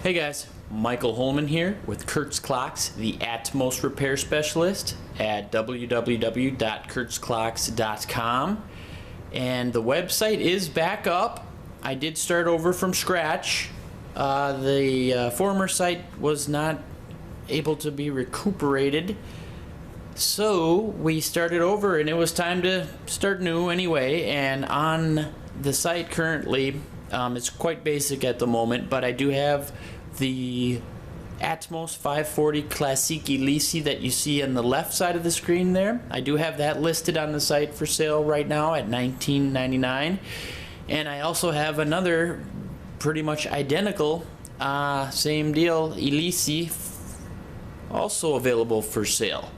Hey guys, Michael Holman here with curtsclocks, the Atmos repair specialist at www.curtsclocks.com, and the website is back up. I did start over from scratch. The former site was not able to be recuperated, so we started over and it was time to start new anyway. And on the site currently, it's quite basic at the moment, but I do have the Atmos 540 Classique Elysee that you see on the left side of the screen there. I do have that listed on the site for sale right now at $19.99. And I also have another pretty much identical, same deal, Elysee, also available for sale.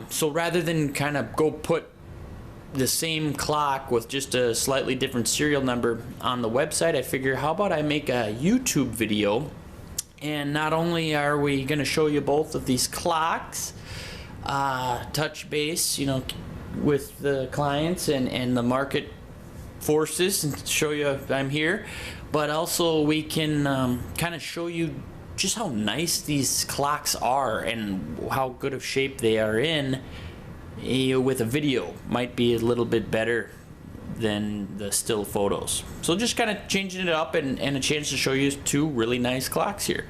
So rather than kind of go put the same clock with just a slightly different serial number on the website, I figure how about I make a YouTube video, and not only are we going to show you both of these clocks, touch base, you know, with the clients and the market forces, and show you I'm here, but also we can kind of show you just how nice these clocks are and how good of shape they are in. With a video might be a little bit better than the still photos. So just kind of changing it up and a chance to show you two really nice clocks here.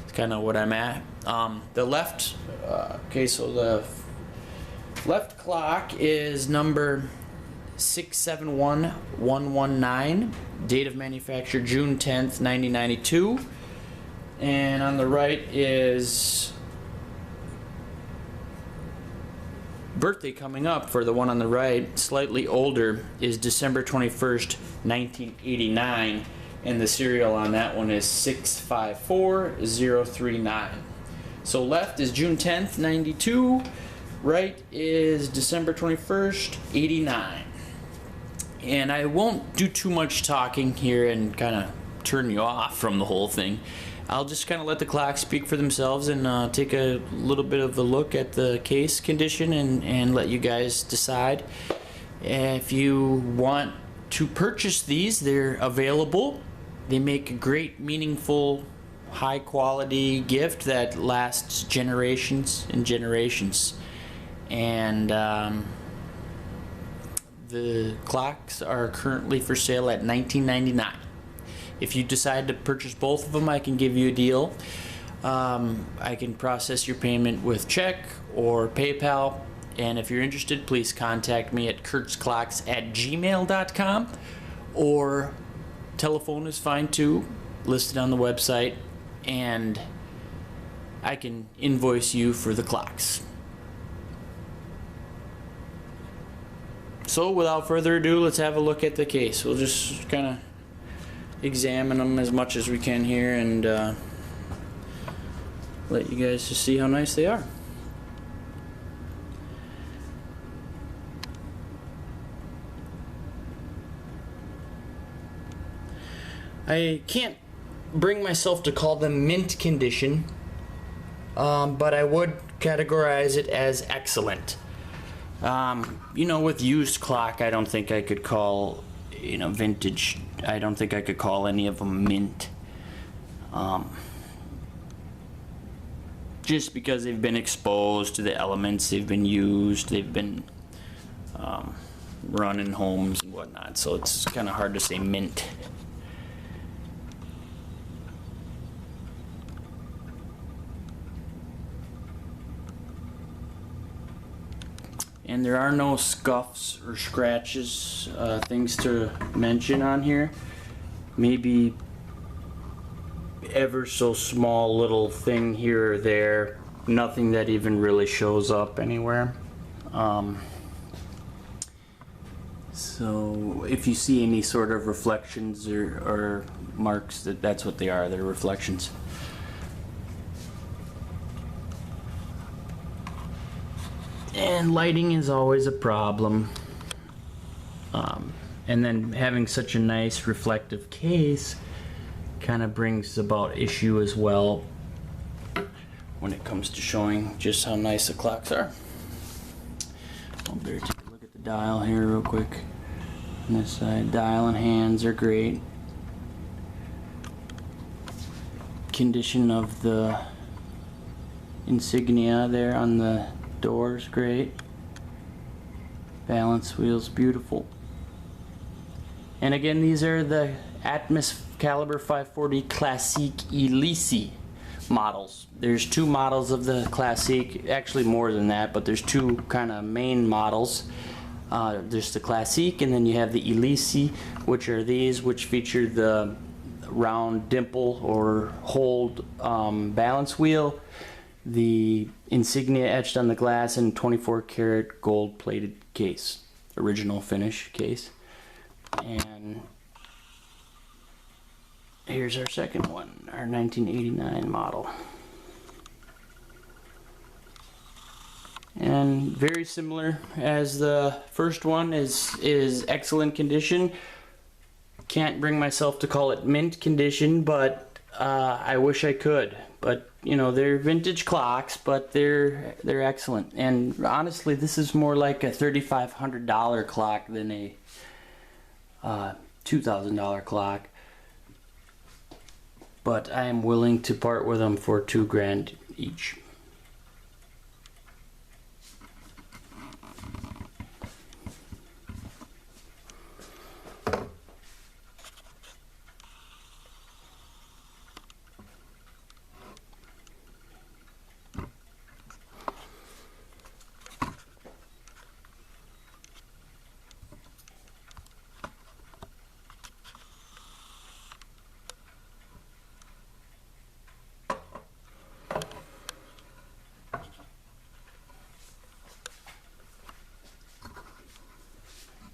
It's kind of what I'm at. The left, okay, so the left clock is number 671119, date of manufacture June 10th, 1992. And on the right is birthday coming up for the one on the right, slightly older, is December 21st, 1989, and the serial on that one is 654039. So left is June 10th, 92, right is December 21st, 89. And I won't do too much talking here and kind of turn you off from the whole thing. I'll just kind of let the clocks speak for themselves and take a little bit of a look at the case condition and let you guys decide. If you want to purchase these, they're available. They make a great, meaningful, high quality gift that lasts generations and generations. And the clocks are currently for sale at $19.99. If you decide to purchase both of them, I can give you a deal. I can process your payment with check or PayPal. And if you're interested, please contact me at curtsclocks@gmail.com, or telephone is fine too, listed on the website, and I can invoice you for the clocks. So without further ado, let's have a look at the case. We'll just kind of examine them as much as we can here and let you guys just see how nice they are. I can't bring myself to call them mint condition, but I would categorize it as excellent. You know, with used clock, I don't think I could call, you know, vintage, I don't think I could call any of them mint. Just because they've been exposed to the elements, they've been used, they've been run in homes and whatnot, so it's kind of hard to say mint. And there are no scuffs or scratches, things to mention on here. Maybe ever so small little thing here or there. Nothing that even really shows up anywhere. So if you see any sort of reflections or marks, that's what they are, they're reflections. And lighting is always a problem. And then having such a nice reflective case kind of brings about issue as well when it comes to showing just how nice the clocks are. I'll better take a look at the dial here real quick. On this side, dial and hands are great. condition of the insignia there on the doors, great. Balance wheels, beautiful. And again, these are the Atmos caliber 540 Classique Elysee models. There's two models of the Classique, actually more than that, but there's two kind of main models. There's the Classique, and then you have the Elysee, which are these, which feature the round dimple or hold balance wheel, the insignia etched on the glass, and 24 karat gold plated case, original finish case. And here's our second one, our 1989 model. And very similar as the first one, is excellent condition. Can't bring myself to call it mint condition, but I wish I could. But you know, they're vintage clocks, but they're excellent. And honestly, this is more like a $3,500 clock than a $2,000 clock. But I am willing to part with them for $2 grand each.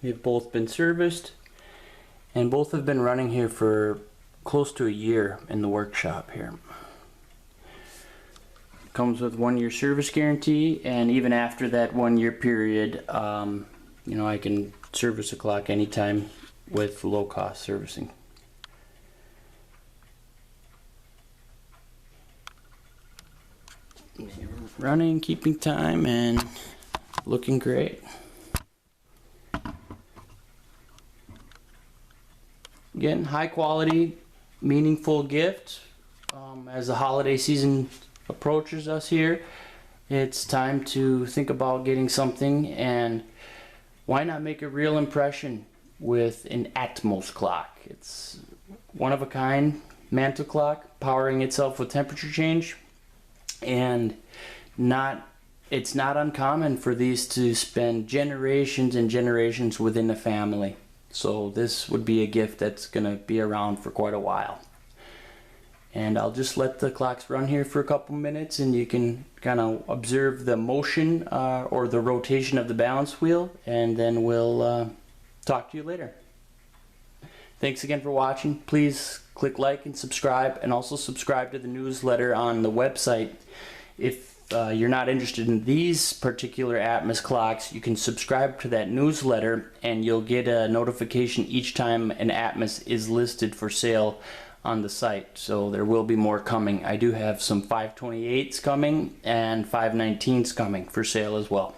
They've both been serviced, and both have been running here for close to a year in the workshop here. Comes with 1 year service guarantee, and even after that 1 year period, you know, I can service a clock anytime with low cost servicing. Running, keeping time, and looking great. Again, high quality, meaningful gift. As the holiday season approaches us here, it's time to think about getting something, and why not make a real impression with an Atmos clock? It's one of a kind mantle clock, powering itself with temperature change, and it's not uncommon for these to spend generations and generations within a family. So this would be a gift that's gonna be around for quite a while. And I'll just let the clocks run here for a couple minutes, and you can kind of observe the motion or the rotation of the balance wheel, and then we'll talk to you later. Thanks again for watching. Please click like and subscribe, and also subscribe to the newsletter on the website. If you're not interested in these particular Atmos clocks, you can subscribe to that newsletter, and you'll get a notification each time an Atmos is listed for sale on the site. So there will be more coming. I do have some 528s coming and 519s coming for sale as well.